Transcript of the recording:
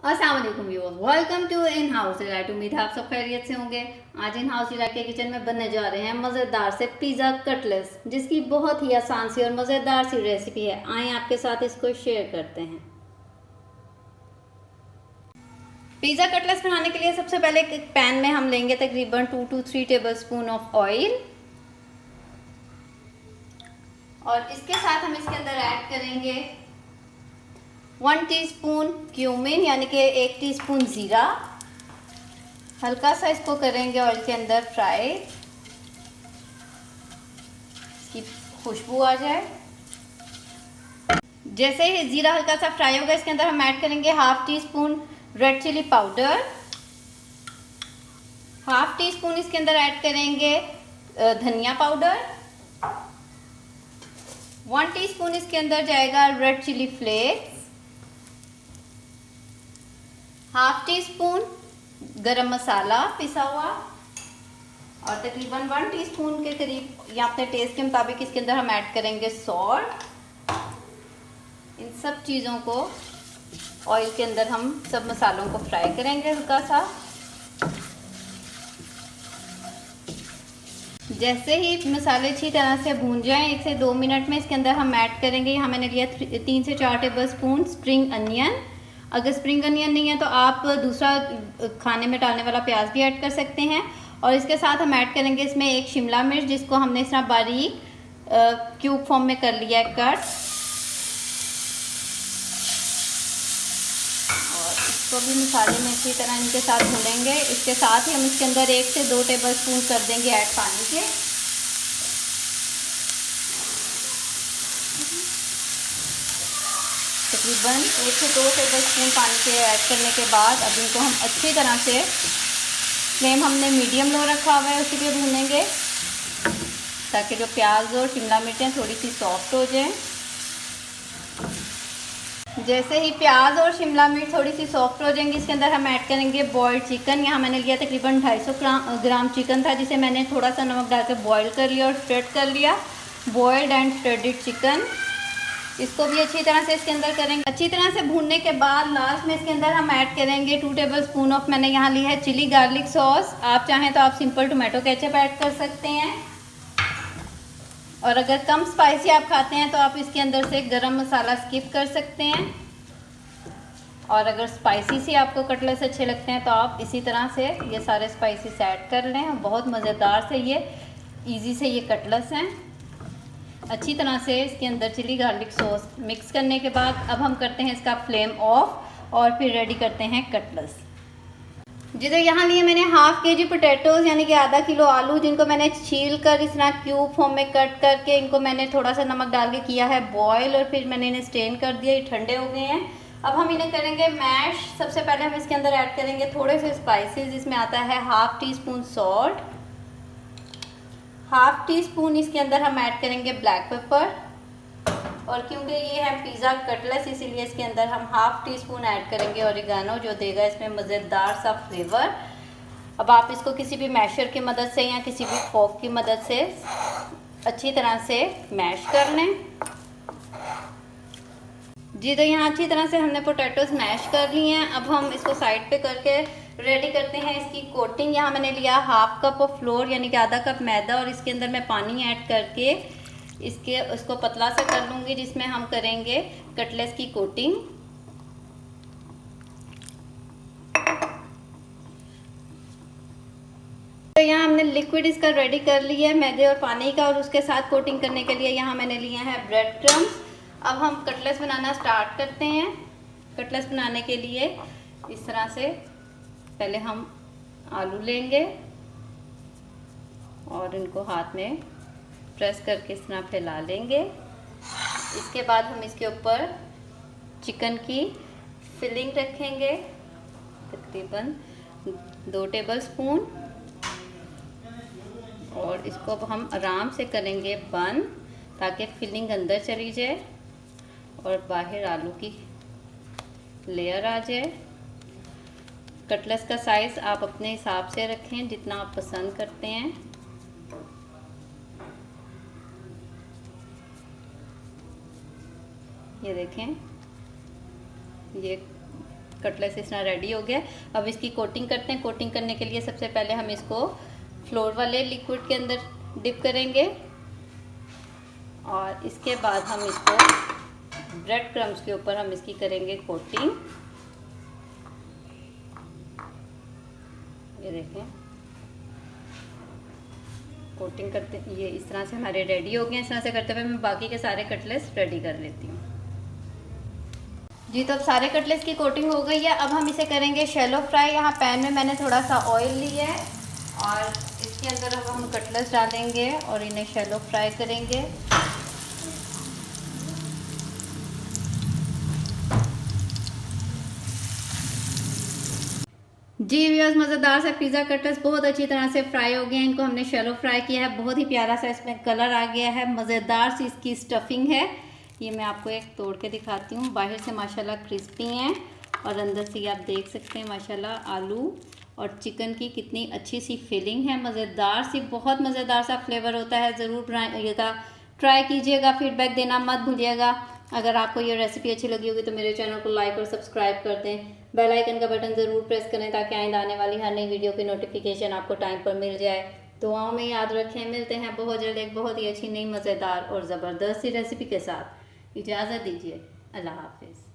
अस्सलाम वालेकुम viewers, welcome to in house elite. उम्मीद है आप सब खैरियत से होंगे। आज इन हाउस इलाइट के किचन में बनने जा रहे हैं मज़ेदार से पिज़्ज़ा कटलेट्स, जिसकी बहुत ही आसान सी और मज़ेदार सी रेसिपी है। आए आपके साथ इसको शेयर करते हैं। पिज़्ज़ा कटलेट्स बनाने के लिए सबसे पहले एक पैन में हम लेंगे तकरीबन 2 to 3 table spoon of oil, और इसके साथ हम इसके अंदर ऐड करेंगे 1 टीस्पून क्यूमिन यानी कि 1 टीस्पून ज़ीरा। हल्का सा इसको करेंगे ऑयल के अंदर फ्राई, इसकी खुशबू आ जाए। जैसे ही ज़ीरा हल्का सा फ्राई होगा, इसके अंदर हम ऐड करेंगे half teaspoon red chilli powder, half teaspoon इसके अंदर ऐड करेंगे धनिया पाउडर, 1 टीस्पून इसके अंदर जाएगा red chilli flakes, half teaspoon garam masala पिसा हुआ, और तकरीबन 1 टीस्पून के करीब या अपने टेस्ट के मुताबिक इसके अंदर हम ऐड करेंगे सॉल्ट। इन सब चीज़ों को ऑयल के अंदर हम सब मसालों को फ्राई करेंगे हल्का सा। जैसे ही मसाले अच्छी तरह से भून जाएं, 1 से 2 मिनट में इसके अंदर हम ऐड करेंगे, यहाँ मैंने लिया 3 से 4 टेबल स्पून स्प्रिंग अनियन। अगर स्प्रिंग अनियन नहीं है तो आप दूसरा खाने में डालने वाला प्याज भी ऐड कर सकते हैं। और इसके साथ हम ऐड करेंगे इसमें एक शिमला मिर्च, जिसको हमने इस तरह बारीक क्यूब फॉर्म में कर लिया है कट। और इसको भी मसाले में इसी तरह इनके साथ भूनेंगे। इसके साथ ही हम इसके अंदर 1 से 2 टेबल स्पून कर देंगे ऐड पानी के। तकरीबन 1 से 2 टेबल स्पून पानी के ऐड करने के बाद अब इनको हम अच्छी तरह से, फ्लेम हमने मीडियम लो रखा हुआ है, उसी पे भूनेंगे ताकि जो प्याज और शिमला मिर्चें थोड़ी सी सॉफ्ट हो जाएं। जैसे ही प्याज और शिमला मिर्च थोड़ी सी सॉफ्ट हो जाएंगी, इसके अंदर हम ऐड करेंगे बॉइल्ड चिकन। यहाँ मैंने लिया तकरीबन 250 ग्राम चिकन था, जिसे मैंने थोड़ा सा नमक डाल के बॉयल कर लिया और श्रेड कर लिया। बॉइल्ड एंड श्रेडेड चिकन, इसको भी अच्छी तरह से इसके अंदर करेंगे। अच्छी तरह से भूनने के बाद लास्ट में इसके अंदर हम ऐड करेंगे 2 टेबल स्पून ऑफ, मैंने यहाँ ली है चिली गार्लिक सॉस। आप चाहें तो आप सिंपल टोमेटो केचप ऐड कर सकते हैं, और अगर कम स्पाइसी आप खाते हैं तो आप इसके अंदर से गरम मसाला स्किप कर सकते हैं। और अगर स्पाइसी से आपको कटलेट्स अच्छे लगते हैं तो आप इसी तरह से ये सारे स्पाइसेस ऐड कर लें। बहुत मज़ेदार से ये इजी से ये कटलेट्स हैं। अच्छी तरह से इसके अंदर चिली गार्लिक सॉस मिक्स करने के बाद अब हम करते हैं इसका फ्लेम ऑफ, और फिर रेडी करते हैं कटलेट्स। जिधर यहाँ लिए मैंने हाफ केजी पोटैटोज़ यानी कि आधा किलो आलू, जिनको मैंने छील कर इस तरह क्यूब फॉर्म में कट करके इनको मैंने थोड़ा सा नमक डाल के किया है बॉयल, और फिर मैंने इन्हें स्ट्रेन कर दिया। ये ठंडे हो गए हैं। अब हम इन्हें करेंगे मैश। सबसे पहले हम इसके अंदर ऐड करेंगे थोड़े से स्पाइसेस, जिसमें आता है half tea spoon salt, half teaspoon इसके अंदर हम ऐड करेंगे ब्लैक पेपर, और क्योंकि ये है पिज़्ज़ा कटलेट्स इसीलिए इसके अंदर हम हाफ टी स्पून ऐड करेंगे ऑरिगानो, जो देगा इसमें मज़ेदार सा फ्लेवर। अब आप इसको किसी भी मैशर की मदद से या किसी भी फोक की मदद से अच्छी तरह से मैश कर लें। जी, तो यहाँ अच्छी तरह से हमने पोटैटोज मैश कर लिए हैं। अब हम इसको साइड पे करके रेडी करते हैं इसकी कोटिंग। यहाँ मैंने लिया हाफ कप ऑफ फ्लोर यानी कि आधा कप मैदा, और इसके अंदर मैं पानी ऐड करके इसको पतला सा कर लूँगी, जिसमें हम करेंगे कटलेट्स की कोटिंग। तो यहाँ हमने लिक्विड इसका रेडी कर लिया है मैदे और पानी का, और उसके साथ कोटिंग करने के लिए यहाँ मैंने लिया है ब्रेड क्रम्स। अब हम कटलेट्स बनाना स्टार्ट करते हैं। कटलेट्स बनाने के लिए इस तरह से पहले हम आलू लेंगे और इनको हाथ में प्रेस करके इस तरह फैला लेंगे। इसके बाद हम इसके ऊपर चिकन की फिलिंग रखेंगे, तकरीबन 2 टेबल स्पून, और इसको अब हम आराम से करेंगे बंद ताकि फिलिंग अंदर चली जाए और बाहर आलू की लेयर आ जाए। कटलेट्स का साइज़ आप अपने हिसाब से रखें जितना आप पसंद करते हैं। ये देखें, ये कटलेट्स इस तरह रेडी हो गया। अब इसकी कोटिंग करते हैं। कोटिंग करने के लिए सबसे पहले हम इसको फ्लोर वाले लिक्विड के अंदर डिप करेंगे और इसके बाद हम इसको ब्रेड क्रम्स के ऊपर हम इसकी करेंगे कोटिंग। ये देखें, कोटिंग करते, ये इस तरह से हमारे रेडी हो गए हैं। इस तरह से करते हुए मैं बाकी के सारे कटलेट्स रेडी कर लेती हूँ। जी, तो अब सारे कटलेट्स की कोटिंग हो गई है। अब हम इसे करेंगे शैलो फ्राई। यहाँ पैन में मैंने थोड़ा सा ऑयल लिया है और इसके अंदर अब हम कटलेट्स डालेंगे और इन्हें शैलो फ्राई करेंगे। जी व्यूअर्स, मज़ेदार से पिज़्ज़ा कटलेट्स बहुत अच्छी तरह से फ्राई हो गए हैं। इनको हमने शैलो फ्राई किया है। बहुत ही प्यारा सा इसमें कलर आ गया है। मज़ेदार सी इसकी स्टफिंग है। ये मैं आपको एक तोड़ के दिखाती हूँ। बाहर से माशाल्लाह क्रिस्पी हैं और अंदर से आप देख सकते हैं माशाल्लाह आलू और चिकन की कितनी अच्छी सी फिलिंग है। मज़ेदार सी, बहुत मज़ेदार सा फ्लेवर होता है। ज़रूर ट्राई कीजिएगा, फीडबैक देना मत भूलिएगा। अगर आपको ये रेसिपी अच्छी लगी होगी तो मेरे चैनल को लाइक और सब्सक्राइब कर दें। बेल आइकन का बटन ज़रूर प्रेस करें ताकि आइंदा आने वाली हर नई वीडियो की नोटिफिकेशन आपको टाइम पर मिल जाए। दुआओं में याद रखें। मिलते हैं बहुत जल्द एक बहुत ही अच्छी नई मज़ेदार और ज़बरदस्त सी रेसिपी के साथ। इजाज़त दीजिए। अल्लाह हाफिज़।